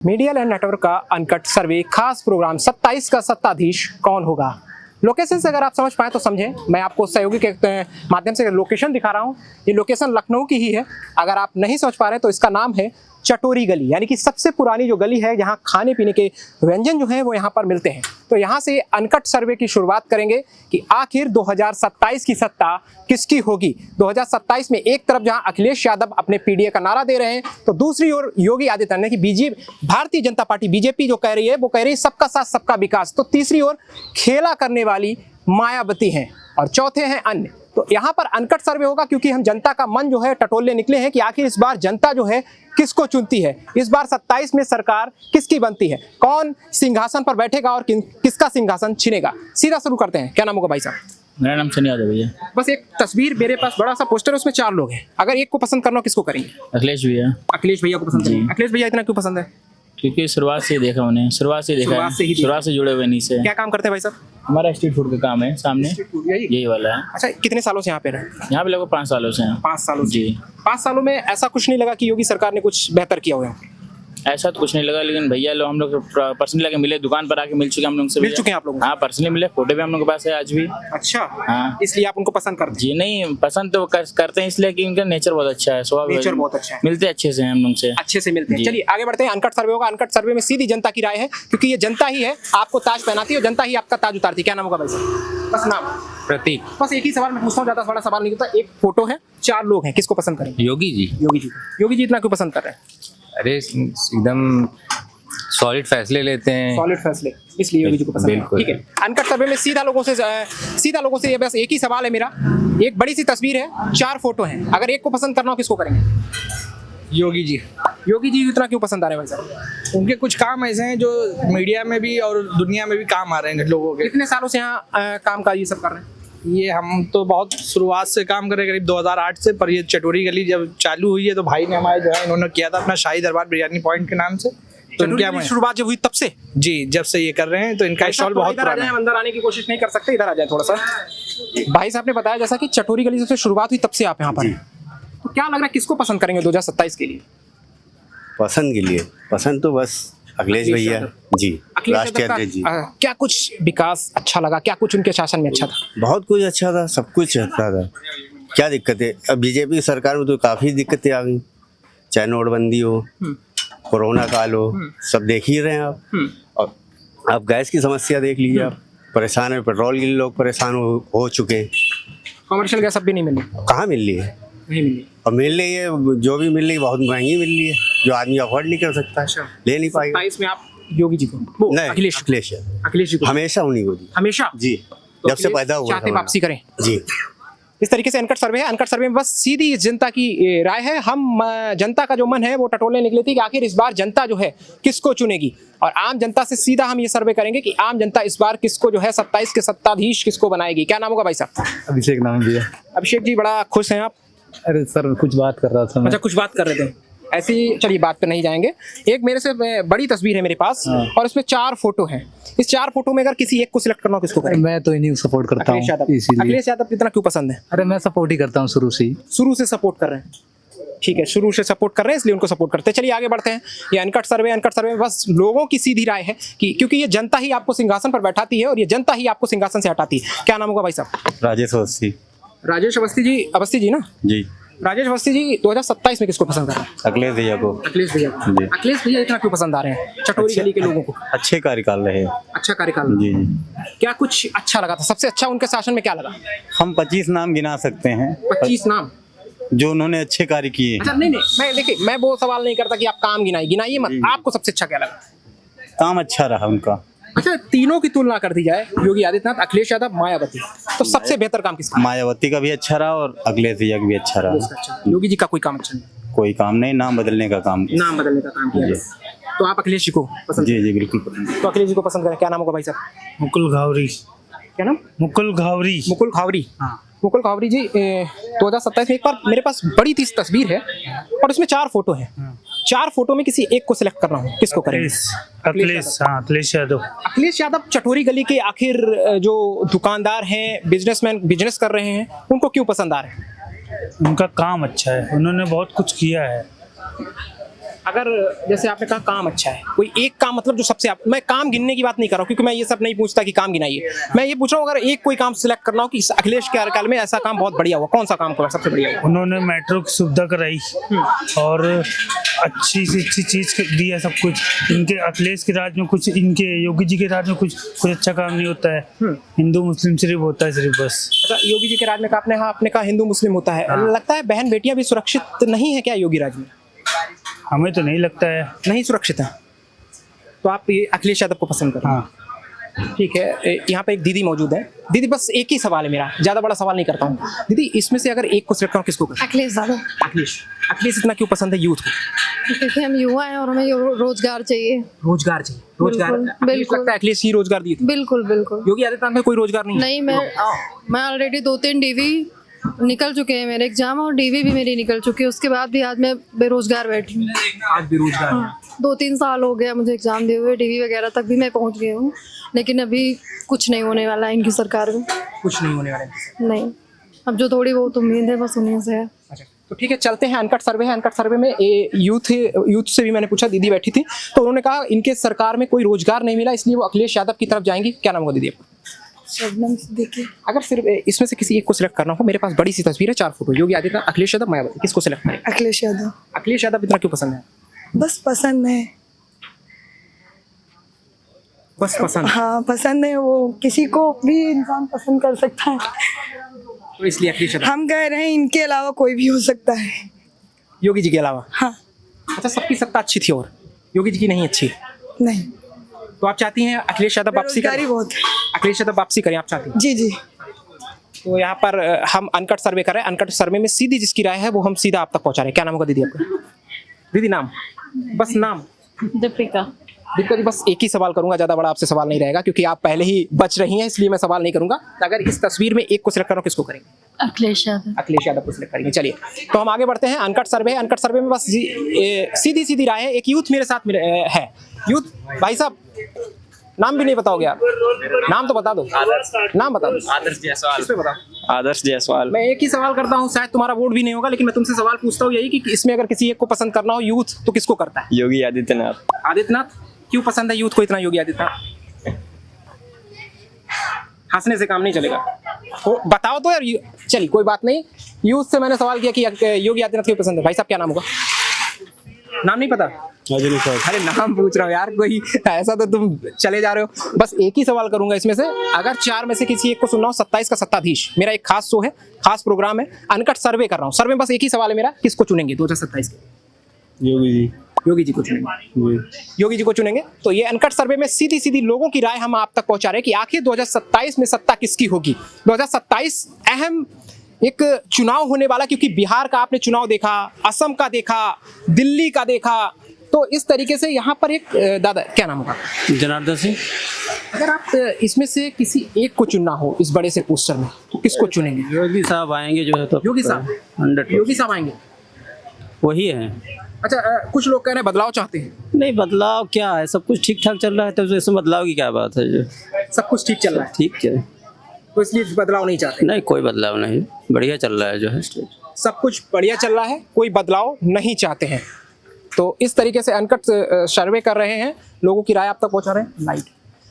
Media LAN network का uncut सर्वे खास programme 27 का सत्ताधीश कौन होगा। लोकेशन से अगर आप समझ पाए तो समझें। मैं आपको सहयोगी के माध्यम से लोकेशन दिखा रहा हूं। ये लोकेशन लखनऊ की ही है। अगर आप नहीं समझ पा रहे तो इसका नाम है चटोरी गली, यानी कि सबसे पुरानी जो गली है जहां खाने पीने के व्यंजन जो हैं वो यहां पर मिलते हैं। तो यहां से अनकट सर्वे की शुरुआत करेंगे कि आखिर 2027 की सत्ता किसकी होगी। 2027 में एक तरफ जहां अखिलेश यादव अपने पीडीए का नारा दे रहे हैं तो दूसरी ओर योगी आदित्यनाथ की भारतीय जनता पार्टी बीजेपी जो कह रही है वो कह रही है सबका साथ सबका विकास। तो तीसरी ओर खेला करने वाली मायावती हैं और चौथे हैं अन्य। तो यहाँ पर अनकट सर्वे होगा क्योंकि हम जनता का मन जो है टटोलने निकले हैं कि आखिर इस बार जनता जो है किसको चुनती है, इस बार 27 में सरकार किसकी बनती है, कौन सिंहासन पर बैठेगा और किसका सिंहासन छिनेगा। सीधा शुरू करते हैं। क्या नाम होगा भाई साहब? मेरा नाम सनी यादव भैया। बस एक तस्वीर मेरे पास बड़ा सा पोस्टर है, उसमें 4 लोग हैं। अगर एक को पसंद करना हो किसको करेंगे? अखिलेश भैया। अखिलेश भैया को पसंद करेंगे। अखिलेश भैया इतना क्यों पसंद है? क्योंकि शुरुआत से देखा उन्हें, शुरुआत से जुड़े हुए नहीं से। क्या काम करते हैं भाई साहब? हमारा स्ट्रीट फूड का काम है सामने, यही वाला है। अच्छा, कितने सालों से यहाँ पे रहे? यहाँ पे लगभग 5 सालों से हैं। 5 सालों से। जी। 5 सालों में ऐसा कुछ नहीं लगा कि योगी सरकार ने कुछ बेहतर किया हुआ है? ऐसा तो कुछ नहीं लगा, लेकिन भैया लोग हम लोग पर्सनली आके मिले, दुकान पर आके मिल चुके हम लोग से। मिल चुके हैं आप लोग? हाँ, पर्सनली मिले, फोटो भी हम लोग के पास है आज भी। अच्छा। हाँ, इसलिए आप उनको पसंद करते हैं? जी नहीं, पसंद तो करते हैं इसलिए कि उनका नेचर बहुत अच्छा है, स्वभाव नेचर बहुत अच्छा है, मिलते अच्छे से हैं हम लोग से, अच्छे से मिलते हैं। चलिए आगे बढ़ते हैं। अनकट सर्वे होगा। अनकट सर्वे में सीधी जनता की राय है क्योंकि ये जनता ही है आपको ताज पहनाती है और जनता ही आपका ताज उतारती है। क्या नाम होगा भाई साहब? बस नाम। प्रतीक। बस एक ही सवाल मैं पूछता हूँ, ज्यादा बड़ा सवाल नहीं होता। एक फोटो है, 4 लोग हैं, किसको पसंद करेंगे? योगी जी। योगी जी। योगी जी इतना क्यों पसंद कर रहे हैं? अरे एकदम सॉलिड फैसले लेते हैं। सॉलिड फैसले, इसलिए योगी जी को पसंद है। ठीक है। अनकट सर्वे में सीधा लोगों से ये बस एक ही सवाल है मेरा। एक बड़ी सी तस्वीर है, 4 फोटो हैं। अगर एक को पसंद करना हो किसको करेंगे? योगी जी। योगी जी इतना क्यों पसंद आ रहे हैं भाई साहब? उनके कुछ काम ऐसे हैं जो मीडिया में भी और दुनिया में भी काम आ रहे हैं लोगों के। कितने सालों से यहाँ काम काज ये सब कर रहे हैं? ये हम तो बहुत शुरुआत से काम कर रहे हैं, करीब 2008 से। पर ये चटोरी गली जब चालू हुई है तो भाई ने हमारे जो है इन्होंने किया था अपना शाही दरबार बिरयानी पॉइंट के नाम से। तो इनकी शुरुआत जब हुई तब से? जी, जब से ये कर रहे हैं। तो इनका स्टॉल बहुत पुराना है। अंदर आने की कोशिश नहीं कर सकते, इधर आ जाए थोड़ा सा। भाई साहब ने बताया जैसा कि चटोरी गली से शुरुआत हुई तब से आप यहाँ पर हैं। तो क्या लग रहा है किसको पसंद करेंगे 2027 के लिए? पसंद के लिए पसंद तो बस अखिलेश भैया जी, राष्ट्रीय अध्यक्ष जी। क्या कुछ विकास अच्छा लगा? क्या कुछ उनके शासन में अच्छा था? बहुत कुछ अच्छा था, सब कुछ अच्छा था। क्या दिक्कत है? अब बीजेपी सरकार में तो काफी दिक्कतें आ गई, चाहे नोटबंदी हो, कोरोना काल हो, सब देख ही रहे हैं आप। और आप गैस की समस्या देख लीजिए, आप परेशान है। पेट्रोल के लिए लोग परेशान हो चुके हैं। कमर्शियल गैस अब भी नहीं मिली? कहाँ मिल रही है? नहीं मिली। और मिल रही है, जो भी मिल रही है बहुत महंगी मिल रही है, जो आदमी अफोर्ड नहीं कर सकता, ले नहीं पाएगा। 27 में आप योगी जी को? नहीं, अखिलेश जी को हमेशा उन्हीं को दी। हमेशा जी, जब से पैदा हुआ चाहते वापसी करें जी। इस तरीके से अनकट सर्वे है। अनकट सर्वे में बस सीधी जनता की राय है। हम जनता का जो मन है वो टटोलने निकले थे कि आखिर इस बार जनता जो है किसको चुनेगी, और आम जनता से सीधा हम ये सर्वे करेंगे कि आम जनता इस बार किसको जो है 27 के सत्ताधीश किसको बनाएगी। क्या नाम होगा भाई साहब? अभिषेक नाम है भैया। अभिषेक जी, बड़ा खुश हैं आप? अरे सर, कुछ बात कर रहा था मैं। अच्छा, कुछ बात कर रहे थे। ऐसी चलिए बात पे नहीं जाएंगे। एक मेरे से बड़ी तस्वीर है मेरे पास और इसमें 4 फोटो हैं। इस 4 फोटो में अगर किसी एक को सिलेक्ट करना हो किसको करेंगे? मैं तो इन्हीं को सपोर्ट करता हूँ, इसीलिए। अखिलेश यादव कितना क्यों पसंद है? अरे मैं सपोर्ट ही करता हूँ शुरू से ही। शुरू से सपोर्ट कर रहे हैं? ठीक है, शुरू से सपोर्ट कर रहे हैं इसलिए उनको सपोर्ट करते हैं। चलिए आगे बढ़ते हैं। ये अनकट सर्वे में बस लोगों की सीधी राय है कि क्योंकि ये जनता ही आपको सिंहासन पर बैठाती है और ये जनता ही आपको सिंहासन से हटाती है। क्या नाम होगा भाई साहब? राजेश अवस्थी। राजेश अवस्थी जी ना? जी। राजेश अवस्थी जी 2027 में किसको पसंद कर रहे हैं? अखिलेश भैया को। अखिलेश भैया को। अखिलेश भैया इतना क्यों पसंद आ रहे हैं चटोरी गली के लोगों को? अच्छे कार्यकाल रहे। अच्छा कार्यकाल? जी। क्या कुछ अच्छा लगा था? सबसे अच्छा उनके शासन में क्या लगा? हम 25 नाम गिना सकते हैं। 25 नाम जो उन्होंने अच्छे कार्य किए। अच्छा, नहीं, मैं वो सवाल नहीं करता कि आप काम गिनाइए मत। आपको सबसे अच्छा क्या लगा? काम अच्छा रहा उनका। अच्छा, तीनों की तुलना कर दी जाए, योगी आदित्यनाथ, अखिलेश यादव, मायावती, तो सबसे बेहतर काम किसका? मायावती का भी अच्छा रहा और अखिलेश भैया का भी अच्छा रहा। योगी जी का कोई काम अच्छा नहीं? कोई काम नहीं, नाम बदलने का काम किया। तो आप अखिलेश जी को पसंद? जी जी, बिल्कुल। तो अखिलेश जी को पसंद करें। क्या नाम होगा भाई साहब? मुकुल घावरी। क्या नाम? मुकुल घावरी। मुकुल घावरी। मुकुल घावरी जी 2027 में एक बार मेरे पास बड़ी सी तस्वीर है और उसमें 4 फोटो है। 4 फोटो में किसी एक को सिलेक्ट करना हो किसको करेंगे? अखिलेश यादव। अखिलेश यादव चटोरी गली के आखिर जो दुकानदार हैं, बिजनेसमैन, बिजनेस कर रहे हैं, उनको क्यों पसंद आ रहे हैं? उनका काम अच्छा है, उन्होंने बहुत कुछ किया है। अगर जैसे आपने कहा काम अच्छा है, कोई एक काम मतलब जो सबसे मैं काम गिनने की बात नहीं कर रहा हूँ क्योंकि मैं ये सब नहीं पूछता कि काम गिनाइए, मैं ये पूछ रहा हूँ अगर एक कोई काम सिलेक्ट करना हो कि इस अखिलेश के कार्यकाल में ऐसा काम बहुत बढ़िया हुआ, कौन सा काम हुआ सबसे बढ़िया हुआ? उन्होंने मेट्रो की सुविधा कराई और अच्छी से अच्छी चीज दी है सब कुछ। इनके अखिलेश के राज में कुछ, इनके योगी जी के राज में कुछ अच्छा काम नहीं होता है। हिंदू मुस्लिम सिर्फ होता है, सिर्फ बस। अच्छा, योगी जी के राज में आपने कहा हिंदू मुस्लिम होता है, लगता है बहन बेटियां भी सुरक्षित नहीं है क्या योगी राज में? हमें तो नहीं लगता है। नहीं सुरक्षित है, तो आप ये अखिलेश यादव को पसंद करते हैं? हाँ, ठीक है। यहाँ पे एक दीदी मौजूद है। दीदी बस एक ही सवाल है मेरा, ज्यादा बड़ा सवाल नहीं करता हूँ। दीदी इसमें से अगर एक को सिलेक्ट करो किसको करें? अखिलेश यादव। अखिलेश इतना क्यों पसंद है यूथ को? क्योंकि हम युवा हैं और हमें रोजगार चाहिए। रोजगार चाहिए, रोजगार। बिल्कुल। लगता है अखिलेश ही रोजगार दिए थे। बिल्कुल बिल्कुल। योगी आदित्यनाथ में कोई रोजगार नहीं? नहीं, मैं ऑलरेडी 2-3 डीवी निकल चुके हैं मेरे एग्जाम, और डीवी भी मेरी निकल चुकी है। उसके बाद भी आज मैं बेरोजगार बैठी हूँ। आज बेरोजगार है। 2-3 साल हो गया मुझे एग्जाम दिए हुए, डीवी वगैरह तक भी मैं पहुँच गई हूँ, लेकिन अभी कुछ नहीं होने वाला है इनकी सरकार में। कुछ नहीं होने वाला है। नहीं, अब जो थोड़ी बहुत उम्मीद है बस उन्हीं से है। अच्छा, तो ठीक है, चलते हैं। अनकट सर्वे है। अनकट सर्वे में यूथ से भी मैंने पूछा, दीदी बैठी थी तो उन्होंने कहा इनके सरकार में कोई रोजगार नहीं मिला इसलिए वो अखिलेश यादव की तरफ जाएंगी। क्या नाम होगा दीदी आपका? शबनम सिद्दीकी। अगर सिर्फ इसमें से किसी एक को सिलेक्ट करना हो, मेरे पास बड़ी सी तस्वीर है, 4 फोटो, योगी आदित्यनाथ, अखिलेश यादव, मायावती, किसको सिलेक्ट करें? अखिलेश यादव। अखिलेश यादव इतना क्यों पसंद है? बस पसंद है। बस पसंद? हाँ पसंद है, वो किसी को भी इंसान पसंद कर सकता है, तो इसलिए अखिलेश यादव। हम कह रहे हैं इनके अलावा कोई भी हो सकता है। योगी जी के अलावा? हाँ। अच्छा, सबकी सत्ता अच्छी थी और योगी जी की नहीं अच्छी? नहीं, तो आप चाहती हैं अखिलेश यादव वापसी करें? बेरोजगारी बहुत है। अखिलेश यादव वापसी करें आप चाहती हैं? जी जी। तो यहाँ पर हम अनकट सर्वे कर रहे हैं। अनकट सर्वे में सीधी जिसकी राय है वो हम सीधा आप तक पहुँचा रहे हैं। क्या नाम होगा दीदी आपका? दीदी नाम, बस नाम। दीपिका। दीपिका जी, बस एक ही सवाल करूंगा, ज्यादा बड़ा आपसे सवाल नहीं रहेगा क्योंकि आप पहले ही बच रही हैं, इसलिए मैं सवाल नहीं करूंगा। अगर इस तस्वीर में एक को सिलेक्ट करो किसको करेंगे? अखिलेश यादव। अखिलेश यादव को सिलेक्ट करेंगे। चलिए तो हम आगे बढ़ते हैं। अनकट सर्वे है। अनकट सर्वे में बस सीधी सीधी राय है। एक यूथ मेरे साथ है। यूथ भाई साहब, नाम भी नहीं बताओगे आप? नाम तो बता दो, नाम बता दो। आदर्श जायसवाल। इस पे बताओ। आदर्श जायसवाल। मैं एक ही सवाल करता हूँ, शायद तुम्हारा वोट भी नहीं होगा, लेकिन मैं तुमसे सवाल पूछता हूँ यही कि इसमें अगर किसी एक को पसंद करना हो यूथ तो किसको करता है? योगी आदित्यनाथ। आदित्यनाथ क्यों पसंद है यूथ को इतना योगी आदित्यनाथ? हंसने से काम नहीं चलेगा, तो बताओ तो यार। चलिए कोई बात नहीं, यूथ से मैंने सवाल किया कि योगी आदित्यनाथ क्यों पसंद है। भाई साहब क्या नाम होगा? नाम नहीं पता? अरे नाम पूछ रहा हूँ यार, कोई ऐसा तो तुम चले जा रहे हो। बस एक ही सवाल करूंगा इसमें से, अगर 4 में से किसी एक को सुनना हो। 27 का सत्ताधीश मेरा एक खास शो है, खास प्रोग्राम है, अनकट सर्वे कर रहा हूँ। सर्वे में बस एक ही सवाल है मेरा, किसको चुनेंगे 2027 के? योगी जी। योगी जी को चुनेंगे। योगी जी को चुनेंगे। तो ये अनकट सर्वे में सीधी सीधी लोगों की राय हम आप तक पहुंचा रहे हैं कि आखिर 2027 में सत्ता किसकी होगी। 2027 अहम एक चुनाव होने वाला, क्योंकि बिहार का आपने चुनाव देखा, असम का देखा, दिल्ली का देखा, तो इस तरीके से यहाँ पर एक दादा क्या नाम होगा? जनार्दन सिंह। अगर आप इसमें से किसी एक को चुनना हो इस बड़े से पोस्टर में तो किसको चुनेंगे? योगी साहब आएंगे जो है तो योगी साहब। 100% योगी साहब आएंगे। वही है। अच्छा, कुछ लोग कह रहे हैं बदलाव चाहते हैं। नहीं, बदलाव क्या है, सब कुछ ठीक ठाक चल रहा है तो इसमें बदलाव की क्या बात है? जो सब कुछ ठीक चल रहा है ठीक है, तो इसलिए बदलाव नहीं चाहते? नहीं कोई बदलाव नहीं, बढ़िया चल रहा है जो है। सब कुछ बढ़िया चल रहा है, कोई बदलाव नहीं चाहते हैं। तो इस तरीके से अनकट सर्वे कर रहे हैं, लोगों की राय आप तक पहुंचा रहे हैं। लाइट,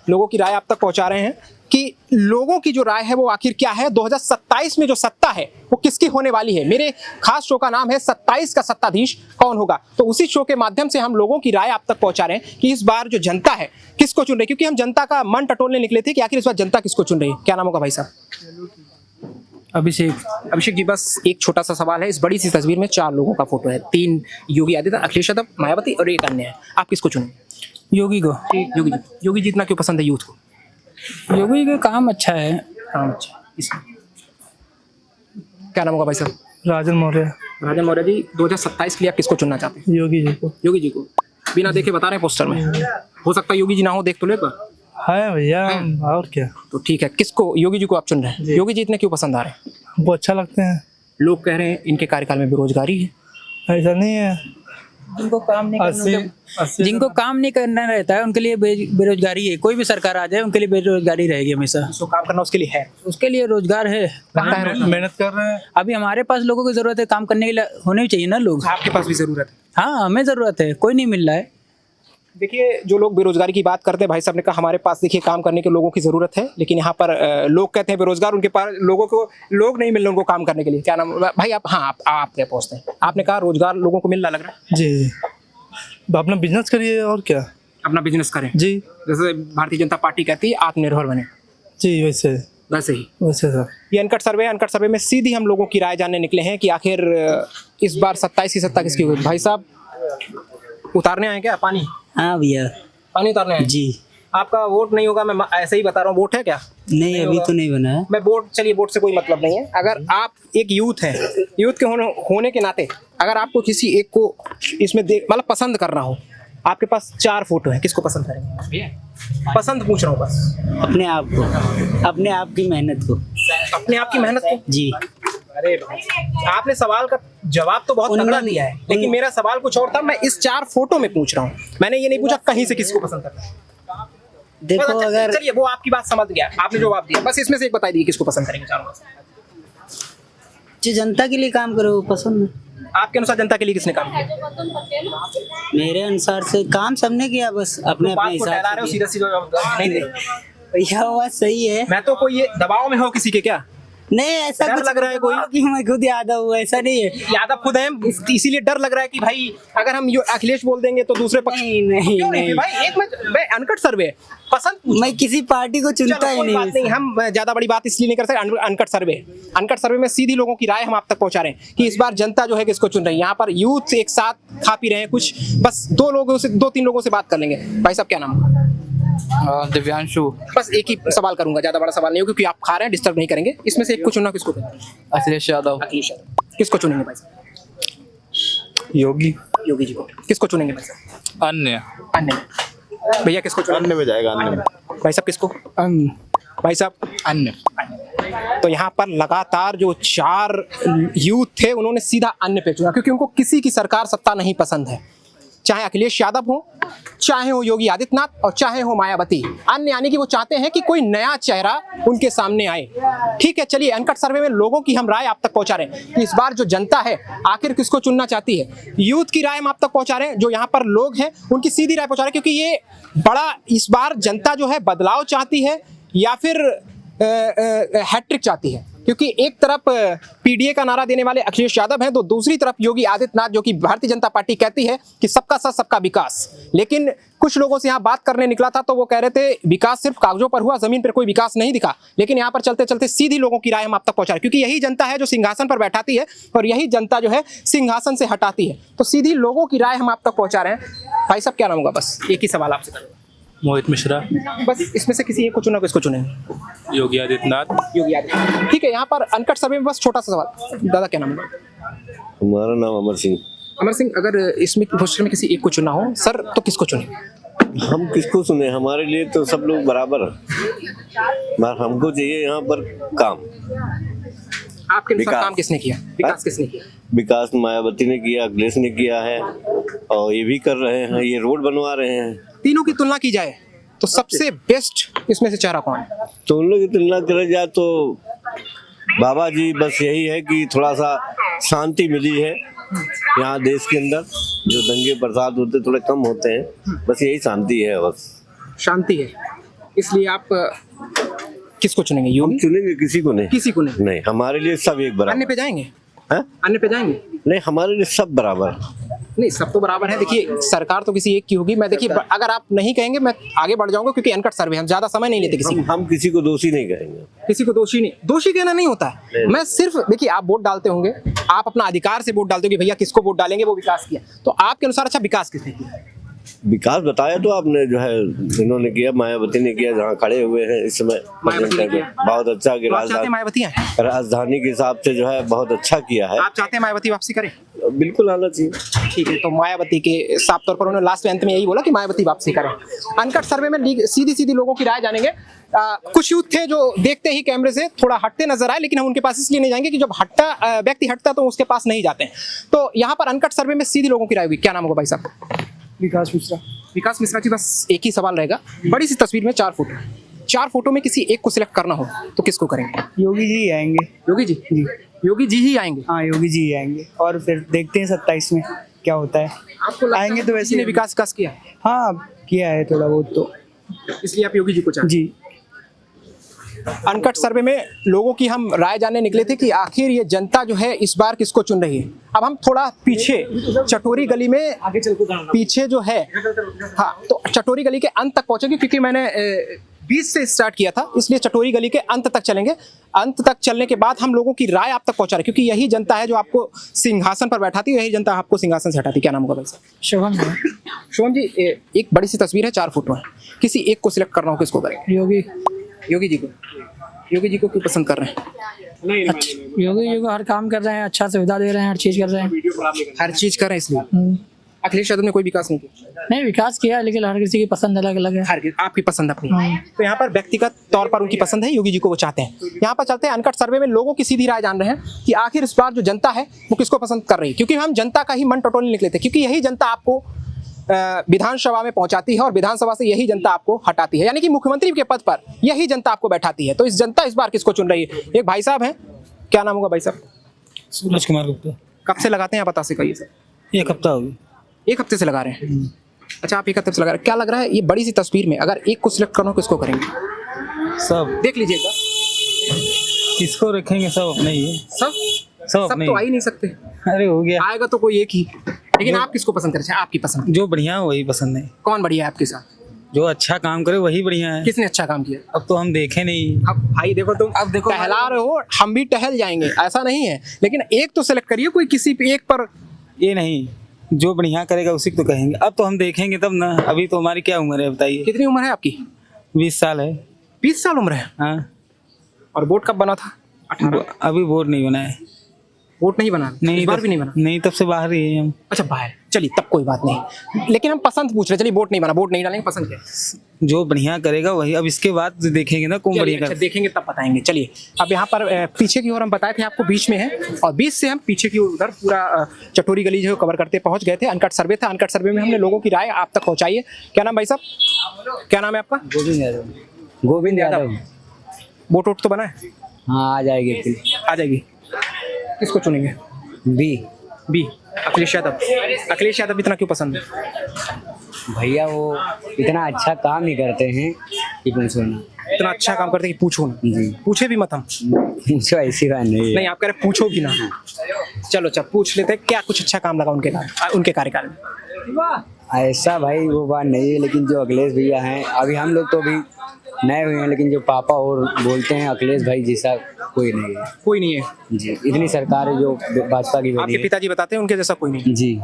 लोगों की राय आप तक पहुंचा रहे हैं कि लोगों की जो राय है वो आखिर क्या है, 2027 में जो सत्ता है वो किसकी होने वाली है। मेरे खास शो का नाम है 27 का सत्ताधीश कौन होगा। तो उसी शो के माध्यम से हम लोगों की राय आप तक पहुंचा रहे हैं कि इस बार जो जनता है किसको चुन रही है, क्योंकि हम जनता का मन टटोलने निकले थे कि आखिर इस बार जनता किसको चुन रही है। क्या नाम होगा भाई साहब? अभिषेक जी, बस एक छोटा सा सवाल है। इस बड़ी सी तस्वीर में 4 लोगों का फोटो है, 3 योगी आदित्यनाथ, अखिलेश यादव, मायावती और एक अन्य है। आप किसको चुनेंगे? योगी को। योगी जी इतना क्यों पसंद है यूथ को? योगी का काम अच्छा है। काम अच्छा इसलिए। क्या नाम होगा भाई साहब? राजन मौर्य। राजन मौर्य जी, 2027 के लिए आप किसको चुनना चाहते हैं? योगी जी को। योगी जी को बिना देखे बता रहे हैं पोस्टर में। हो सकता है योगी जी ना हो, देख तो ले एक बार। है भैया, और क्या। तो ठीक है, किसको? योगी जी को आप चुन रहे हैं। योगी जी इतने क्यों पसंद आ रहे हैं? वो अच्छा लगते हैं। लोग कह रहे हैं इनके कार्यकाल में बेरोजगारी है। ऐसा नहीं है, जिनको काम नहीं करना जिनको काम नहीं करना रहता है उनके लिए बेरोजगारी है। कोई भी सरकार आ जाए उनके लिए बेरोजगारी रहेगी हमेशा। जिसको काम करना उसके लिए है, उसके लिए रोजगार है। मेहनत कर रहे हैं। अभी हमारे पास लोगों की जरूरत है, काम करने के लिए होने भी चाहिए ना लोग। आपके पास भी जरूरत है। हाँ, हमें जरूरत है, कोई नहीं मिल रहा है। देखिए, जो लोग बेरोजगारी की बात करते हैं, भाई साहब ने कहा हमारे पास देखिए काम करने के लोगों की जरूरत है, लेकिन यहाँ पर लोग कहते हैं बेरोजगार, उनके पास लोगों को लोग नहीं मिल रहे उनको काम करने के लिए। क्या नाम भाई आप? हाँ, आप क्या पहुँचते हैं? आपने कहा रोजगार लोगों को मिल रहा लग रहा है। जी, अपना बिजनेस करिए और क्या, अपना बिजनेस करें। जी, जैसे भारतीय जनता पार्टी कहती है आत्मनिर्भर बने, जी वैसे वैसे सर। ये अनकट सर्वे में सीधी हम लोगों की राय जानने निकले हैं कि आखिर इस बार 27 की सत्ता किसकी होगी। भाई साहब उतारने आए क्या पानी? हाँ भैया, पानी उतारने आए जी। आपका वोट नहीं होगा, मैं ऐसे ही बता रहा हूँ। वोट है क्या? नहीं अभी तो नहीं बना है। मैं वोट, चलिए वोट से कोई मतलब नहीं है। अगर आप एक यूथ है, यूथ के होने के नाते अगर आपको किसी एक को इसमें मतलब पसंद करना हो, आपके पास 4 फोटो है, किसको पसंद करेंगे? पसंद पूछ रहा हूँ बस। अपने आप को, अपने आप की मेहनत को। अपने आप की मेहनत को? जी। अरे भाई, आपने सवाल का जवाब तो बहुत तगड़ा दिया है, लेकिन मेरा सवाल कुछ और था। मैं इस 4 फोटो में पूछ रहा हूँ, मैंने ये नहीं पूछा कहीं से किसको पसंद करना है। देखो अगर, चलिए वो आपकी बात समझ गया, आपने जवाब दिया, बस इसमें से एक बता दीजिए किसको पसंद करेंगे चारों में से। जो जनता के लिए काम करे वो पसंद है। आपके अनुसार जनता के लिए किसने काम किया? मेरे अनुसार से काम सबने किया, बस अपने अपने हिसाब से। सीधा सीधा नहीं दे भैया वो बात सही है। मैं तो कोई ये दबाव में हो किसी के क्या? नहीं ऐसा डर कुछ लग रहा है कोई कि मैं खुद यादव हूँ, ऐसा नहीं है। यादव खुद है, इसीलिए डर लग रहा है कि भाई अगर हम अखिलेश बोल देंगे तो दूसरे पक्ष नहीं भाई। एक मैं अनकट सर्वे पसंद, मैं किसी पार्टी को चुनता ही नहीं। हम ज्यादा बड़ी बात इसलिए नहीं कर सकते। अनकट सर्वे में सीधी लोगों की राय हम आप तक पहुंचा रहे हैं कि इस बार जनता जो है किसको चुन रही है। यहाँ पर यूथ एक साथ खा पी रहे हैं कुछ, बस 2-3 लोगों से बात कर लेंगे। भाई साहब क्या नाम? दिव्यांशु। बस एक ही सवाल करूंगा, ज्यादा बड़ा सवाल नहीं हो, क्योंकि आप खा रहे हैं, डिस्टर्ब नहीं करेंगे। इसमें से एक को चुनना, किसको? अखिलेश यादव। किसको चुनेंगे भाई साहब? योगी जी को। किसको चुनेंगे भाई साहब? अन्य। भैया किसको चुनेंगे? अन्य में जाएगा, अन्य में। भाई साहब किसको? भाई साहब अन्य। तो यहाँ पर लगातार जो 4 यूथ थे उन्होंने सीधा अन्य पे चुना, क्योंकि उनको किसी की सरकार सत्ता नहीं पसंद है, चाहे अखिलेश यादव हो, चाहे हो योगी आदित्यनाथ और चाहे हो मायावती। अन्य यानी कि वो चाहते हैं कि कोई नया चेहरा उनके सामने आए। ठीक है, चलिए अनकट सर्वे में लोगों की हम राय आप तक पहुंचा रहे हैं कि इस बार जो जनता है आखिर किसको चुनना चाहती है। यूथ की राय हम आप तक पहुंचा रहे हैं, जो यहाँ पर लोग हैं उनकी सीधी राय पहुंचा रहे हैं, क्योंकि ये बड़ा इस बार जनता जो है बदलाव चाहती है या फिर हैट्रिक चाहती है। क्योंकि एक तरफ पीडीए का नारा देने वाले अखिलेश यादव हैं, तो दूसरी तरफ योगी आदित्यनाथ, जो कि भारतीय जनता पार्टी कहती है कि सबका साथ सबका विकास। लेकिन कुछ लोगों से यहाँ बात करने निकला था तो वो कह रहे थे विकास सिर्फ कागजों पर हुआ, जमीन पर कोई विकास नहीं दिखा। लेकिन यहाँ पर चलते चलते सीधी लोगों की राय हम आप तक पहुंचा रहे हैं, क्योंकि यही जनता है जो सिंहासन पर बैठाती है और यही जनता जो है सिंहासन से हटाती है। तो सीधी लोगों की राय हम आप तक पहुंचा रहे हैं। भाई साहब क्या नाम होगा? बस एक ही सवाल आपसे करूँगा। मोहित मिश्रा। बस इसमें से किसी एक को चुना, किसको चुनेंगे? योगी आदित्यनाथ। योगी आदित्यनाथ। ठीक है, यहाँ पर अनकट सर्वे में बस छोटा सा सवाल। दादा क्या नाम है? हमारा नाम अमर सिंह। अमर सिंह, अगर इसमें पोस्टर में किसी एक को चुना हो सर, तो किसको चुने? हम किसको सुने, हमारे लिए तो सब लोग बराबर हैं। हमको चाहिए यहाँ पर काम। आपके अनुसार विकास। काम किसने किया? विकास किसने किया? विकास मायावती ने किया, अखिलेश ने किया है और ये भी कर रहे हैं, ये रोड बनवा रहे हैं। तीनों की तुलना की जाए तो सबसे बेस्ट इसमें से चेहरा कौन है? तो उन लोग की तुलना करा जाए तो बाबा जी, बस यही है कि थोड़ा सा शांति मिली है यहाँ देश के अंदर, जो दंगे फसाद होते थोड़े कम होते हैं, बस यही शांति है, बस शांति है। इसलिए आप किसको चुनेंगे? हम योगी? चुनेंगे किसी को नहीं। किसी को नहीं? नहीं, हमारे लिए सब एक बराबर। अन्य पे जाएंगे? हैं? अन्य पे जाएंगे? नहीं, हमारे लिए सब बराबर। नहीं, सब तो बराबर है। देखिए सरकार तो किसी एक की होगी। मैं देखिए अगर आप नहीं कहेंगे मैं आगे बढ़ जाऊंगा, क्योंकि अनकट सर्वे हम ज्यादा समय नहीं लेते किसी को। हम किसी को दोषी नहीं कहेंगे। किसी को दोषी नहीं, दोषी कहना नहीं होता है। मैं सिर्फ देखिए, आप वोट डालते होंगे, आप अपना अधिकार से वोट डालते हो कि भैया किसको वोट डालेंगे, वो विकास किया। तो आपके अनुसार अच्छा विकास किसने किया? विकास बताया तो आपने, जो है इन्होंने किया, मायावती ने किया, जहाँ खड़े हुए हैं इस समय बहुत अच्छा कि मायावती हैं? राजधानी के हिसाब से जो है बहुत अच्छा किया है। आप चाहते हैं मायावती वापसी करें? बिल्कुल आना चाहिए। ठीक है, तो मायावती के साफ तौर पर उन्होंने लास्ट में अंत में यही बोला कि मायावती वापसी करें। अनकट सर्वे में सीधी सीधी लोगों की राय जानेंगे। कुछ यूथ थे जो देखते ही कैमरे से थोड़ा हटते नजर आए, लेकिन हम उनके पास इसलिए नहीं जाएंगे कि जब व्यक्ति हटता तो उसके पास नहीं जाते हैं। तो यहाँ पर अनकट सर्वे में सीधी लोगों की राय होगी। क्या नाम होगा भाई साहब? विकास मिश्रा। विकास मिश्रा जी, बस एक ही सवाल रहेगा। बड़ी सी तस्वीर में 4 फोटो, 4 फोटो में किसी एक को सिलेक्ट करना हो तो किसको करेंगे? योगी जी आएंगे। योगी जी? जी, योगी जी ही आएंगे। हाँ, योगी जी आएंगे और फिर देखते हैं 27 में क्या होता है। आपको आएंगे तो वैसे ने विकास किया है, हाँ किया है थोड़ा बहुत, तो इसलिए आप योगी जी को चाहते हैं? जी। अनकट सर्वे में लोगों की हम राय जानने निकले थे कि आखिर ये जनता जो है इस बार किसको चुन रही है। अब हम थोड़ा पीछे चटोरी गली में पीछे जो है, हाँ, तो चटोरी गली के अंत तक पहुंचेंगे क्योंकि मैंने 20 से स्टार्ट किया था, इसलिए चटोरी गली के अंत तक चलेंगे। अंत तक चलने के बाद हम लोगों की राय आप तक पहुंचा रहे, क्योंकि यही जनता है जो आपको सिंहासन पर बैठाती है, यही जनता आपको सिंहासन से हटाती है। क्या नाम होगा भाई साहब? शुभम। शुभम जी, एक बड़ी सी तस्वीर है, 4 फोटो है, किसी एक को सिलेक्ट करना हो किसको करेंगे? योगी। योगी जी को। योगी जी को क्यों पसंद कर रहे हैं? योगी जी को हर काम कर रहे हैं, अच्छा सुविधा दे रहे हैं, हर चीज कर रहे हैं। हर चीज कर रहे हैं इसलिए। अखिलेश यादव ने कोई विकास नहीं किया? नहीं, विकास किया, लेकिन हर किसी की पसंद अलग अलग है। हर आपकी पसंद अपनी। तो यहाँ पर व्यक्तिगत तौर पर उनकी पसंद है, योगी जी को वो चाहते हैं। यहाँ पर चलते हैं अनकट सर्वे में लोगों की सीधी राय जान रहे हैं कि आखिर इस बार जो जनता है वो किसको पसंद कर रही है, क्योंकि हम जनता का ही मन टटोलने निकले थे, क्योंकि यही जनता आपको विधानसभा में पहुंचाती है और विधानसभा से यही जनता आपको हटाती है, यानी कि मुख्यमंत्री के पद पर यही जनता आपको बैठाती है। तो इस जनता इस बार किसको चुन रही है? एक भाई साहब हैं, क्या नाम होगा भाई साहब? सूरज कुमार गुप्ता। कब से लगाते हैं आप, बता से कहिए सर। 1 हफ्ता हो गया। 1 हफ्ते से लगा रहे हैं? अच्छा, आप 1 हफ्ते से लगा रहे हैं। क्या लग रहा है ये बड़ी सी तस्वीर में अगर एक को सिलेक्ट करना हो किसको करेंगे? सब देख लीजिएगा, किसको रखेंगे, सब अपने ही है। सब अपने तो आ ही नहीं सकते। अरे हो गया, आएगा तो कोई एक ही, लेकिन आप किसको पसंद करें? आपकी पसंद जो बढ़िया है वही पसंद है। कौन बढ़िया है आपके साथ? जो अच्छा काम करे वही बढ़िया है। किसने अच्छा काम किया? अब तो हम देखे नहीं। अब भाई देखो, तुम अब देखो टहला रहे हो, हम भी टहल जाएंगे, ऐसा नहीं है, लेकिन एक तो सिलेक्ट करिए, कोई किसी पे एक पर। ये नहीं, जो बढ़िया करेगा उसी को तो कहेंगे। अब तो हम देखेंगे तब ना, अभी तो हमारी क्या उम्र है बताइए? कितनी उम्र है आपकी? 20 साल है। 20 साल उम्र है? हाँ। और वोट कब बना था? 18? अभी वोट नहीं बना है। वोट नहीं बना? नहीं, इस बार भी नहीं बना? नहीं, तब से बाहर ही है हम। अच्छा, बाहर। चलिए तब कोई बात नहीं, लेकिन हम पसंद पूछ रहे। चलिए वोट नहीं बना, वोट नहीं डालेंगे, पसंद क्या? जो बढ़िया करेगा वही। अब इसके बाद देखेंगे ना कौन बढ़िया अच्छा, देखेंगे तब बताएंगे। चलिए, अब यहाँ पर पीछे की ओर हम बताए थे आपको 20 में है, और 20 से हम पीछे की ओर उधर पूरा चटोरी गली जो कवर करते पहुंच गए थे। अनकट सर्वे था, अनकट सर्वे में हमने लोगों की राय आप तक पहुंचाई है। क्या नाम भाई साहब? क्या नाम है आपका? गोविंद यादव। गोविंद यादव। वोट तो बना है? हाँ, आ जाएगी, आ जाएगी। किसको चुनेंगे? बी। अखिलेश यादव। अखिलेश यादव इतना क्यों पसंद है? भैया वो इतना अच्छा काम नहीं करते हैं कि पूछो ना। इतना अच्छा काम करते हैं कि पूछो ना। जी। पूछे भी मत हम। पूछो, ऐसी बात नहीं है। नहीं, आप कह रहे पूछो भी ना। चलो पूछ लेते हैं, क्या कुछ अच्छा काम लगा उनके कार्यकाल में? ऐसा भाई वो बात नहीं है, लेकिन जो अखिलेश भैया हैं, अभी हम लोग तो अभी नए हुए हैं, लेकिन जो पापा और बोलते हैं अखिलेश भाई जैसा कोई नहीं है। कोई नहीं है जी। इतनी सरकार है जो भाजपा की बनी आपके है। पिताजी बताते हैं उनके जैसा कोई नहीं? जी।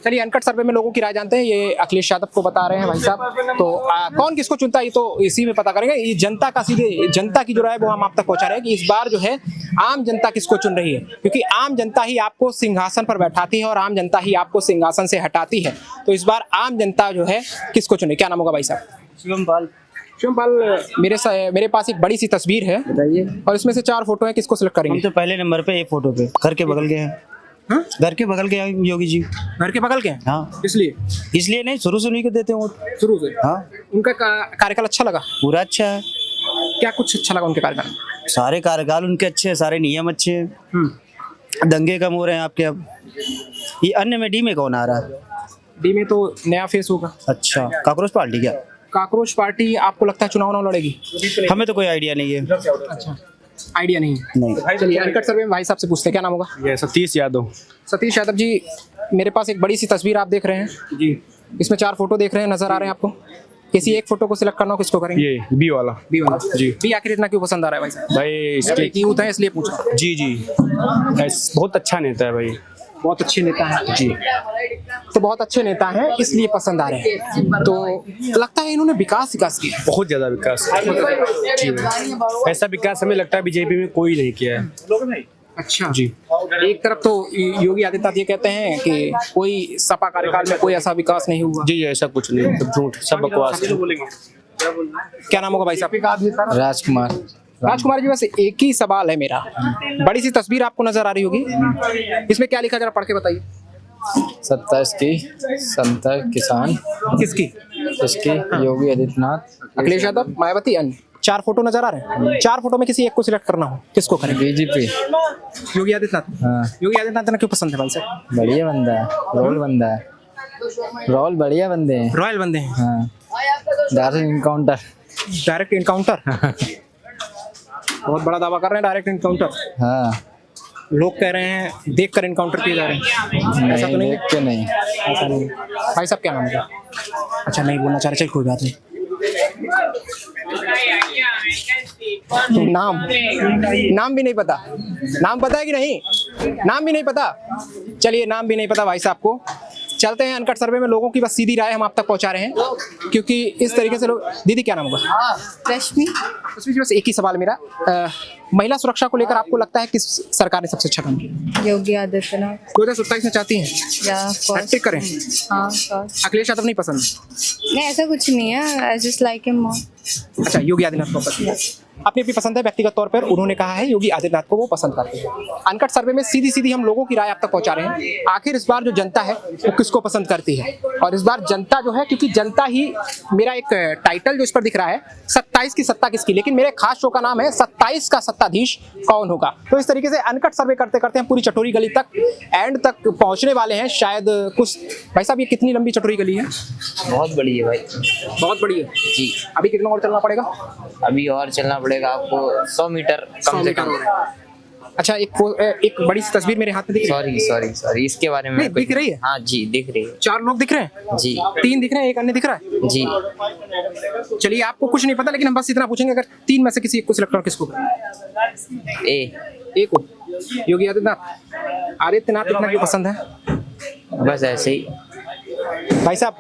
चलिए, अनकट सर्वे में लोगों की राय जानते हैं। ये अखिलेश यादव को बता रहे हैं भाई साहब। तो कौन किसको चुनता है ये तो इसी में पता करेंगे। ये जनता का सीधे जनता की जो राय वो हम आप तक पहुंचा रहे हैं कि इस बार जो है आम जनता किसको चुन रही है, क्योंकि आम जनता ही आपको सिंहासन पर बैठाती है और आम जनता ही आपको सिंहासन से हटाती है। तो इस बार आम जनता जो है किसको चुने? क्या नाम होगा भाई साहब? शुभम पाल। शुभम पाल, मेरे पास एक बड़ी सी तस्वीर है, बताइए। और इसमें से 4 फोटो है, किसको सिलेक्ट हम करेंगे? तो पहले नंबर पे एक फोटो पे घर के बगल के हैं। हाँ? घर के बगल के हैं योगी जी। घर के बगल के हैं? हाँ। इसलिए नहीं, शुरू से उन्हीं को देते हैं वोट। शुरू से? हाँ। उनका कार्यकाल अच्छा लगा? पूरा अच्छा है। क्या कुछ अच्छा लगा उनके कार्यकाल? सारे कार्यकाल उनके अच्छे हैं, सारे नियम अच्छे हैं। दंगे कम हो रहे हैं आपके। अब ये अन्य में डी में कौन आ रहा है? डी में तो नया फेस होगा। अच्छा, काकरोच पार्टी क्या? काकरोच पार्टी आपको लगता है चुनाव लड़ेगी? हमें तो कोई आइडिया नहीं है। अच्छा, आइडिया नहीं। चलिए, अनकट सर्वे में भाई साहब से पूछते हैं, क्या नाम होगा? ये सतीश यादव। सतीश यादव जी, मेरे पास एक बड़ी सी तस्वीर आप देख रहे हैं जी। इसमें 4 फोटो देख रहे हैं, नजर आ रहे हैं आपको। किसी एक फोटो को सिलेक्ट करना हो किसको करेंगे? ये बी वाला जी। बी आखिर इतना क्यों पसंद आ रहा है भाई साहब? भाई इसके यूथ है इसलिए पूछ रहा हूं। जी बहुत अच्छा नेता है भाई। बहुत अच्छे नेता हैं जी। तो बहुत अच्छे नेता हैं इसलिए पसंद आ रहे हैं। तो लगता है इन्होंने विकास किया, बहुत ज्यादा विकास जी। ऐसा विकास हमें लगता है बीजेपी में कोई नहीं किया है। अच्छा जी। एक तरफ तो योगी आदित्यनाथ ये कहते हैं कि कोई सपा कार्यकाल में कोई ऐसा विकास नहीं हुआ। जी ऐसा कुछ नहीं, सब झूठ, सब बकवास। क्या नाम होगा भाई साहब? राजकुमार। राजकुमार जी, बस एक ही सवाल है मेरा। बड़ी सी तस्वीर आपको नजर आ रही होगी, इसमें क्या लिखा जरा पढ़ के बताइए। 27 की संतर किसान किसकी? इसकी योगी आदित्यनाथ, अखिलेश यादव, मायावती, अन्य 4 फोटो नजर आ रहे हैं। 4 फोटो में किसी एक को सिलेक्ट करना हो, किसको करेंगे? बीजेपी। योगी आदित्यनाथ। हाँ योगी आदित्यनाथ ने क्यों पसंद है भाई साहब? बढ़िया बंदा है, रोल बंदा है, रोल बढ़िया बंदे हैं, रॉयल बंदे हैं। हाँ डायरेक्ट इनकाउंटर। Direct encounter. बहुत बड़ा दावा कर रहे हैं, डायरेक्ट इनकाउंटर। हाँ लोग कह रहे हैं देख कर इनकाउंटर किए जा रहे हैं, ऐसा तो नहीं है? देख के नहीं। ऐसा नहीं। भाई साहब क्या नाम है? अच्छा नहीं बोलना चाह रहे, चल कोई बात नहीं। नाम भी नहीं पता? नाम पता है कि नहीं? नाम भी नहीं पता? चलिए, नाम भी नहीं पता भाई साहब को। चलते हैं अनकट सर्वे में लोगों की बस सीधी राय हम आप तक पहुंचा रहे हैं, क्योंकि इस तरीके से लोग। दीदी क्या नाम होगा? रश्मि। उसमें बस एक ही सवाल मेरा, महिला सुरक्षा को लेकर आपको लगता है किस सरकार ने सबसे अच्छा काम किया? योगी आदित्यनाथ। 2027 में चाहती हैं या हैट्रिक करें? हाँ। अखिलेश यादव नहीं पसंद? नहीं, ऐसा कुछ नहीं है, I just like him more. अच्छा, योगी आदित्यनाथ को पसंद है, अपनी अपनी पसंद है। व्यक्तिगत तौर पर उन्होंने कहा है योगी आदित्यनाथ को वो पसंद करते हैं। अनकट सर्वे में सीधी सीधी हम लोगों की राय आप तक पहुंचा रहे हैं। आखिर इस बार जो जनता है वो किसको पसंद करती है? और इस बार जनता जो है, क्योंकि जनता ही मेरा एक टाइटल जो इस पर दिख रहा है, 27 की सत्ता किसकी, लेकिन मेरे खास शो का नाम है 27 का सत्ताधीश कौन होगा। तो इस तरीके से अनकट सर्वे करते करते हम पूरी चटोरी गली तक, एंड तक पहुंचने वाले हैं शायद कुछ। भाई साहब, ये कितनी लंबी चटोरी गली है? बहुत बड़ी है भाई। बहुत बड़ी है जी। अभी कितना और चलना पड़ेगा? अभी और चलना पड़ेगा आपको 100 मीटर कम से कम। अच्छा, एक बड़ी सी तस्वीर मेरे हाथ में दिख रही है। सॉरी इसके बारे में दिख रही है? हाँ जी दिख रही है। 4 लोग दिख रहे हैं जी। 3 दिख रहे हैं, एक अन्य दिख रहा है जी। चलिए, आपको कुछ नहीं पता, लेकिन हम बस इतना पूछेंगे, अगर 3 में से किसी एक को सिलेक्ट करो, किसको? ए को योगी आदित्यनाथ इतना क्यों पसंद है? बस ऐसे ही। भाई साहब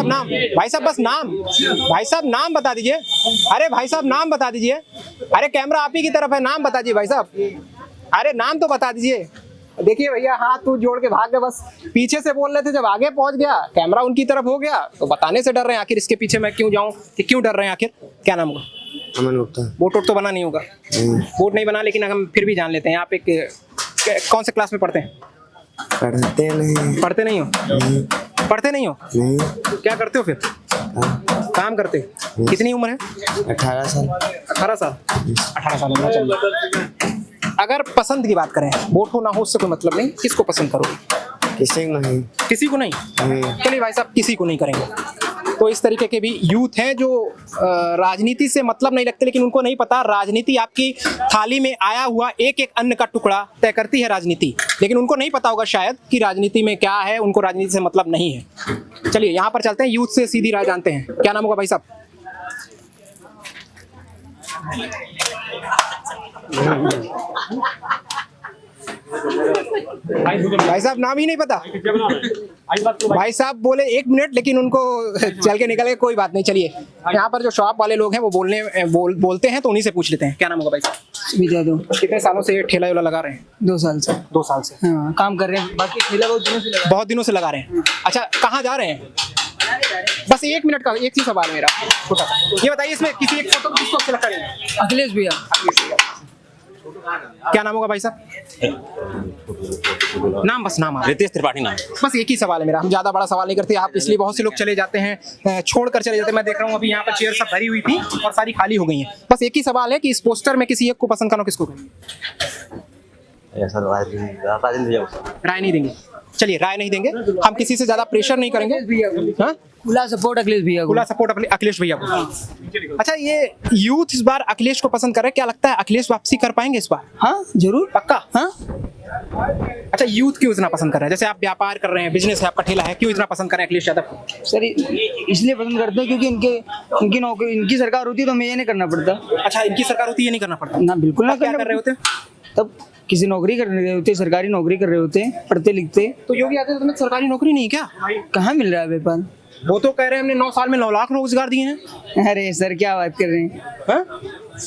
नाम, भाई साहब बस नाम, भाई साहब नाम बता दीजिए। अरे भाई साहब नाम बता दीजिए। अरे कैमरा आप ही की तरफ है, नाम बता दीजिए भाई साहब। अरे नाम तो बता दीजिए। देखिए भैया, हाथ तो जोड़ के भाग गए, बस पीछे से बोल रहे थे, जब आगे पहुंच गया कैमरा उनकी तरफ हो गया तो बताने से डर रहे हैं। आखिर इसके पीछे मैं क्यों जाऊं कि क्यों डर रहे हैं? आखिर क्या नाम होगा? अमन गुप्ता। वोट तो बना नहीं होगा? वोट नहीं बना, लेकिन हम फिर भी जान लेते हैं। आप एक कौन से क्लास में पढ़ते हैं? पढ़ते नहीं। पढ़ते नहीं हो? पढ़ते नहीं हो? नहीं। क्या करते हो फिर? काम करते हो? कितनी उम्र है? 18 साल। 18 साल? 18 साल होना चाहिए। अगर पसंद की बात करें, वोट हो ना हो उससे कोई मतलब नहीं, किसको पसंद करोगे? किसी को नहीं। किसी को नहीं? चलिए भाई साहब, किसी को नहीं करेंगे। तो इस तरीके के भी यूथ हैं जो राजनीति से मतलब नहीं रखते, लेकिन उनको नहीं पता राजनीति आपकी थाली में आया हुआ एक एक अन्न का टुकड़ा तय करती है राजनीति, लेकिन उनको नहीं पता होगा शायद कि राजनीति में क्या है, उनको राजनीति से मतलब नहीं है। चलिए यहाँ पर चलते हैं, यूथ से सीधी राय जानते हैं। क्या नाम होगा भाई साहब? भाई साहब नाम ही नहीं पता? भाई साहब बोले 1 मिनट, लेकिन उनको चल के निकल गए। कोई बात नहीं, चलिए यहाँ पर जो शॉप वाले लोग हैं वो बोलते हैं, तो उन्हीं से पूछ लेते हैं। क्या नाम होगा भाई साहब? विजय दो। कितने सालों से ये ठेला लगा रहे हैं? 2 साल से। 2 साल से हाँ, काम कर रहे हैं, बाकी ठेला बहुत दिनों से लगा रहे हैं। अच्छा, कहाँ जा रहे हैं? बस 1 मिनट का एक ही सवाल मेरा छोटा सा, ये बताइए इसमें किसी एक फोटो किसको सिलेक्ट करेंगे? अखिलेश भैया। क्या नाम होगा भाई साहब? नाम, बस नाम। रितेश त्रिपाठी नाम। बस एक ही सवाल है मेरा, हम ज्यादा बड़ा सवाल नहीं करते। आप इसलिए बहुत से लोग चले जाते हैं, छोड़कर चले जाते हैं। मैं देख रहा हूँ अभी यहाँ पर चेयर सब भरी हुई थी और सारी खाली हो गई हैं। बस एक ही सवाल है कि इस पोस्टर में किसी एक को पसंद करो, किसको करेंगे? राय नहीं देंगे? चलिए, राय नहीं देंगे, हम किसी से ज्यादा प्रेशर नहीं करेंगे। हाँ, खुला सपोर्ट अखिलेश भैया को। खुला सपोर्ट अखिलेश भैया को। अच्छा, ये यूथ इस बार अखिलेश को पसंद कर रहे हैं, क्या लगता है अखिलेश वापसी कर पाएंगे इस बार? हाँ जरूर, पक्का? हाँ। अच्छा, यूथ क्यों इतना पसंद कर रहे हैं? जैसे आप व्यापार कर रहे हैं, बिजनेस है, आपका ठेला है, क्यों इतना पसंद कर रहे हैं अखिलेश यादव को? सर इसलिए पसंद करते हैं क्योंकि इनकी नौकरी, इनकी सरकार होती है तो हमें ये नहीं करना पड़ता। अच्छा, इनकी सरकार होती है, ये नहीं करना पड़ता? ना, बिल्कुल ना। क्या कर रहे होते? तब किसी नौकरी कर रहे होते, सरकारी नौकरी कर रहे होते, पढ़ते लिखते। तो योगी आदित्यनाथ सरकारी नौकरी नहीं क्या? कहाँ मिल रहा है व्यापार? वो तो कह रहे हैं हमने 9 साल में 9 लाख रोजगार दिए हैं। अरे सर क्या बात कर रहे हैं?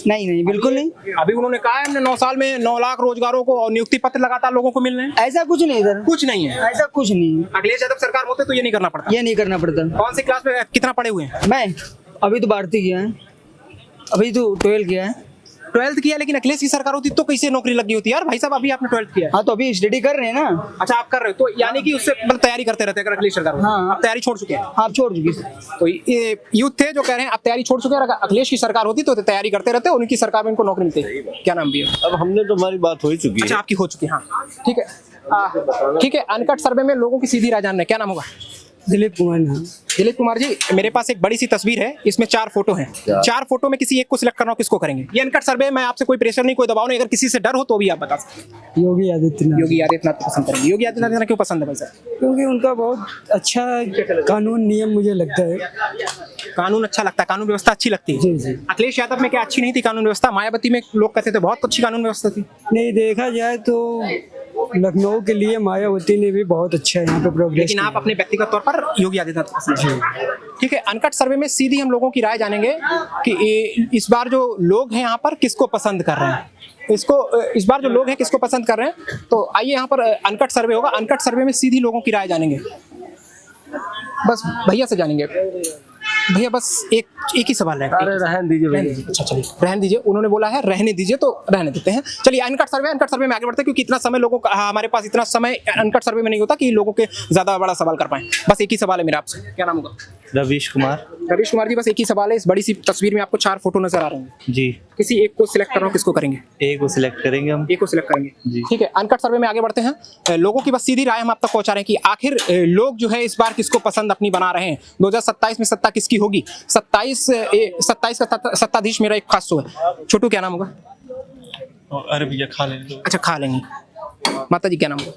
नहीं नहीं बिल्कुल नहीं। अभी उन्होंने कहा है हमने 9 साल में 9 लाख रोजगारों को और नियुक्ति पत्र लगातार लोगों को मिल रहे हैं। ऐसा कुछ नहीं सर, कुछ नहीं है, ऐसा कुछ नहीं है। अखिलेश यादव सरकार होते तो ये नहीं करना पड़ता। ये नहीं करना पड़ता। कौन सी क्लास में कितना पढ़े हुए हैं? मैं अभी तो भारती किया है, अभी तो 12 किया है। 12th किया, लेकिन अखिलेश की सरकार होती तो कैसे नौकरी लगी होती यार? भाई साहब अभी आपने 12th किया है। हाँ तो अभी स्टडी कर रहे हैं ना। अच्छा आप कर रहे हो, तो यानी कि उससे मतलब तैयारी करते रहते हैं अगर अखिलेश सरकार होती। हाँ। आप तैयारी छोड़ चुके हैं? आप छोड़ चुकी। तो ये यूथ थे जो कह रहे हैं आप तैयारी छोड़ चुके हैं, अगर अखिलेश की सरकार होती तो तैयारी करते रहते, उनकी सरकार में इनको नौकरी मिलती। क्या नाम भी है? अब हमने तो हमारी बात हो ही चुकी है। अच्छा आपकी हो चुकी है, हाँ ठीक है। ठीक है, अनकट सर्वे में लोगों की सीधी राय जानना है, क्या नाम होगा? दिलीप कुमार नाम। दिलीप कुमार जी, मेरे पास एक बड़ी सी तस्वीर है, इसमें 4 फोटो हैं। 4 फोटो में किसी एक को सिलेक्ट करना हो, किसको करेंगे? ये अनकट सर्वे, मैं आपसे कोई प्रेशर नहीं, कोई दबाव नहीं, अगर किसी से डर हो तो भी आप बता सकते हैं। योगी आदित्यनाथ। योगी आदित्यनाथ को पसंद करेंगे। योगी आदित्यनाथ क्यों पसंद है भाई साहब? क्योंकि उनका बहुत अच्छा कानून नियम मुझे लगता है। कानून अच्छा लगता है, कानून व्यवस्था अच्छी लगती है। जी जी। अखिलेश यादव में क्या अच्छी नहीं थी कानून व्यवस्था? मायावती में लोग कहते थे बहुत अच्छी कानून व्यवस्था थी। नहीं, देखा जाए तो लखनऊ के लिए मायावती ने भी बहुत अच्छा यहाँ पे प्रोग्रेस। लेकिन आप अपने व्यक्तिगत तौर पर योगी आदित्यनाथ पसंद है। ठीक है, अनकट सर्वे में सीधी हम लोगों की राय जानेंगे कि इस बार जो लोग हैं यहाँ पर किसको पसंद कर रहे हैं। इस बार जो लोग हैं किसको पसंद कर रहे हैं, तो आइए यहाँ पर अनकट सर्वे होगा। अनकट सर्वे में सीधी लोगों की राय जानेंगे। बस भैया से जानेंगे। भैया बस एक ही सवाल है। अरे रहने दीजिए भैया। अच्छा चलिए रहने दीजिए, उन्होंने बोला है रहने दीजिए तो रहने देते हैं। चलिए अनकट सर्वे में आगे बढ़ते हैं, क्योंकि इतना समय लोगों का, हमारे पास इतना समय अनकट सर्वे में नहीं होता कि लोगों के ज्यादा बड़ा सवाल कर पाए। बस एक ही सवाल है मेरा आपसे, क्या नाम होगा? रवीश कुमार। रवीश कुमार जी, बस एक ही सवाल है। इस बड़ी सी तस्वीर में आपको 4 फोटो नजर आ रहे हैं जी। किसी एक को सिलेक्ट करना हो, किसको करेंगे? एक को सिलेक्ट करेंगे हम। एक को सिलेक्ट करेंगे जी। ठीक है, अनकट सर्वे में आगे बढ़ते हैं। लोगों की बस सीधी राय हम आप तक पहुंचा रहे हैं कि आखिर लोग जो है इस बार किसको पसंद अपनी बना रहे हैं। 2027 में सत्ता किसकी होगी? 27 का सत्ताधीश मेरा एक खास शो है। छोटू क्या नाम होगा? अरे भैया खा लेंगे। अच्छा खा लेंगे। माता जी क्या नाम होगा?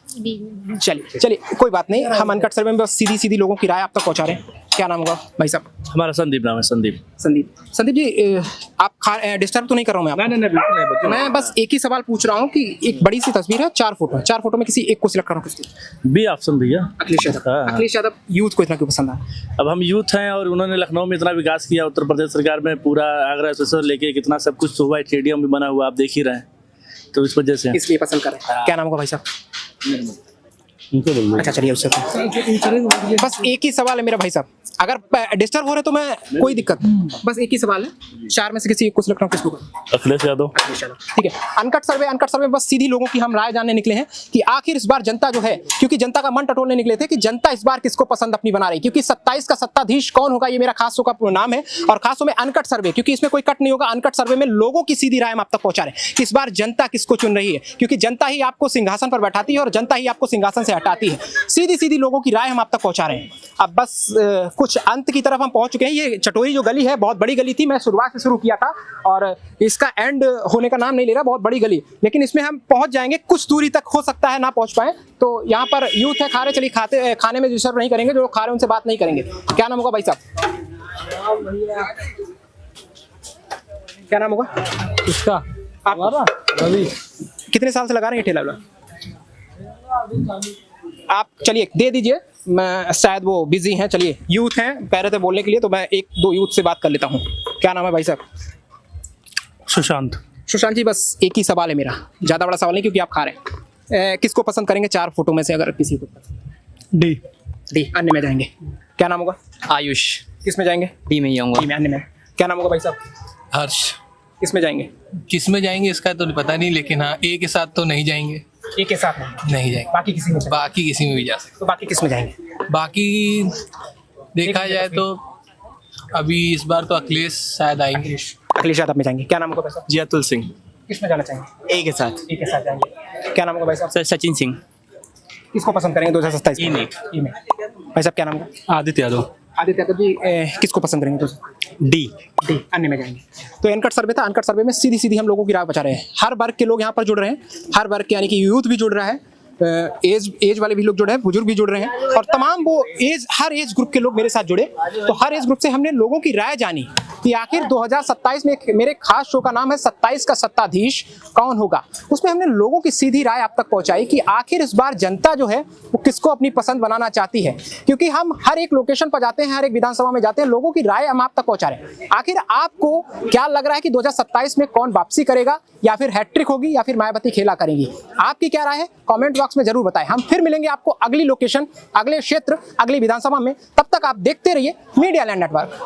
चलिए कोई बात नहीं, हम अनकट सर्वे में बस सीधी लोगों की राय आप तक पहुंचा रहे हैं। क्या नाम होगा भाई साहब? हमारा संदीप नाम है। संदीप जी, आप डिस्टर्ब तो नहीं कर रहा हूँ मैं आपको? नहीं, मैं बस एक ही सवाल पूछ रहा हूँ कि एक बड़ी सी तस्वीर है, 4 फोटो है, 4 फोटो में किसी एक को सिलेक्ट करना, किसको? बी ऑप्शन भैया। अखिलेश यादव। अखिलेश यादव यूथ को इतना क्यों पसंद है? अब हम यूथ हैं और उन्होंने लखनऊ में इतना विकास किया, उत्तर प्रदेश सरकार में पूरा आगरा से लेके कितना सब कुछ हुआ, स्टेडियम भी बना हुआ आप देख ही रहे हैं, तो इस वजह से इसलिए पसंद कर रहे हैं। क्या नाम होगा भाई साहब? अच्छा चलिए उससे बस एक ही सवाल है मेरा भाई साहब, अगर डिस्टर्ब हो रहे तो मैं कोई दिक्कत, बस एक ही सवाल है, 4 में से किसी एक को सिलेक्ट करना, किसको? अखिलेश यादव। ठीक है, अनकट सर्वे बस सीधी लोगों की हम राय जानने निकले हैं कि आखिर इस बार जनता जो है, क्योंकि जनता का मन टटोलने निकले थे कि जनता इस बार किसको पसंद अपनी बना रही, क्योंकि 27 का सत्ताधीश कौन होगा ये मेरा खास शो का नाम है, और खास शो में अनकट सर्वे, क्योंकि इसमें कोई कट नहीं होगा। अनकट सर्वे में लोगों की सीधी राय हम आप तक पहुंचा रहे हैं कि इस बार जनता किसको चुन रही है, क्योंकि जनता ही आपको सिंहासन पर बैठाती है और जनता ही आपको सिंहासन से हटाती है। सीधी लोगों की राय हम आप तक पहुंचा रहे हैं। अब बस कुछ अंत की तरफ हम पहुंच चुके हैं। ये चटोरी जो गली है बहुत बड़ी गली थी, मैं शुरुआत से शुरू किया था और इसका एंड होने का नाम नहीं ले रहा, बहुत बड़ी गली, लेकिन इसमें हम पहुंच जाएंगे, कुछ दूरी तक हो सकता है ना पहुंच पाए। तो यहाँ पर यूथ है, खा रहे, चलिए खाने में डिस्टर्ब नहीं करेंगे, जो खा रहे उनसे बात नहीं करेंगे। क्या नाम होगा भाई साहब? क्या नाम होगा इसका? आप रवि। कितने साल से लगा रहे हैं ठेला? आप चलिए दे दीजिए, मैं शायद वो बिजी हैं। चलिए यूथ हैं, कह रहे थे बोलने के लिए, तो मैं 1-2 यूथ से बात कर लेता हूँ। क्या नाम है भाई साहब? सुशांत जी, बस एक ही सवाल है मेरा, ज़्यादा बड़ा सवाल नहीं क्योंकि आप खा रहे हैं। किसको पसंद करेंगे 4 फोटो में से अगर किसी को? डी। अन्य में जाएंगे। क्या नाम होगा? आयुष। किस में जाएंगे? डी में जाऊंगा। डी में, अन्य में। क्या नाम होगा भाई साहब? हर्ष। किस में जाएंगे? किस में जाएंगे इसका तो पता नहीं, लेकिन हाँ ए के साथ तो नहीं जाएंगे। एक के साथ नहीं जाएंगे, बाकी किसी में? बाकी किसी में भी जा सकते। तो बाकी किस में जाएंगे? बाकी देखा जाए तो अभी इस बार तो अखिलेश शायद आएंगे। अखिलेश यादव में जाएंगे। क्या नाम होगा भाई साहब? जियातुल सिंह। किस में जाना चाहेंगे? ए के साथ। एक के साथ जाएंगे। क्या नाम होगा भाई साहब? सर सचिन सिंह। किसको पसंद करेंगे 2027 ई में? भाई साहब क्या नाम होगा? आदित्य यादव। आदित्य यादव जी, किसको पसंद करेंगे? डी। अन्य में जाएंगे। तो अनकट सर्वे था, अनकट सर्वे में सीधी हम लोगों की राय बचा रहे हैं। हर वर्ग के लोग यहाँ पर जुड़ रहे हैं, हर वर्ग के, यानी कि यूथ भी जुड़ रहा है, एज वाले भी लोग जुड़े हैं, बुजुर्ग भी जुड़ रहे हैं, और तमाम वो हर एज ग्रुप के लोग मेरे साथ जुड़े। तो हर एज ग्रुप से हमने लोगों की राय जानी कि आखिर 2027 में मेरे खास शो का नाम है 27 का सत्ताधीश कौन होगा। उसमें हमने लोगों की सीधी राय आप तक पहुंचाई कि आखिर इस बार जनता जो है वो किसको अपनी पसंद बनाना चाहती है, क्योंकि हम हर एक लोकेशन पर जाते हैं, हर एक विधानसभा में जाते हैं, लोगों की राय हम आप तक पहुंचा रहे हैं। आखिर आपको क्या लग रहा है कि 2027 में कौन वापसी करेगा, या फिर हैट्रिक होगी, या फिर मायावती खेला करेंगी? आपकी क्या राय है कमेंट बॉक्स में जरूर बताएं। हम फिर मिलेंगे आपको अगली लोकेशन, अगले क्षेत्र, अगली विधानसभा में। तब तक आप देखते रहिए मीडिया लैंड नेटवर्क।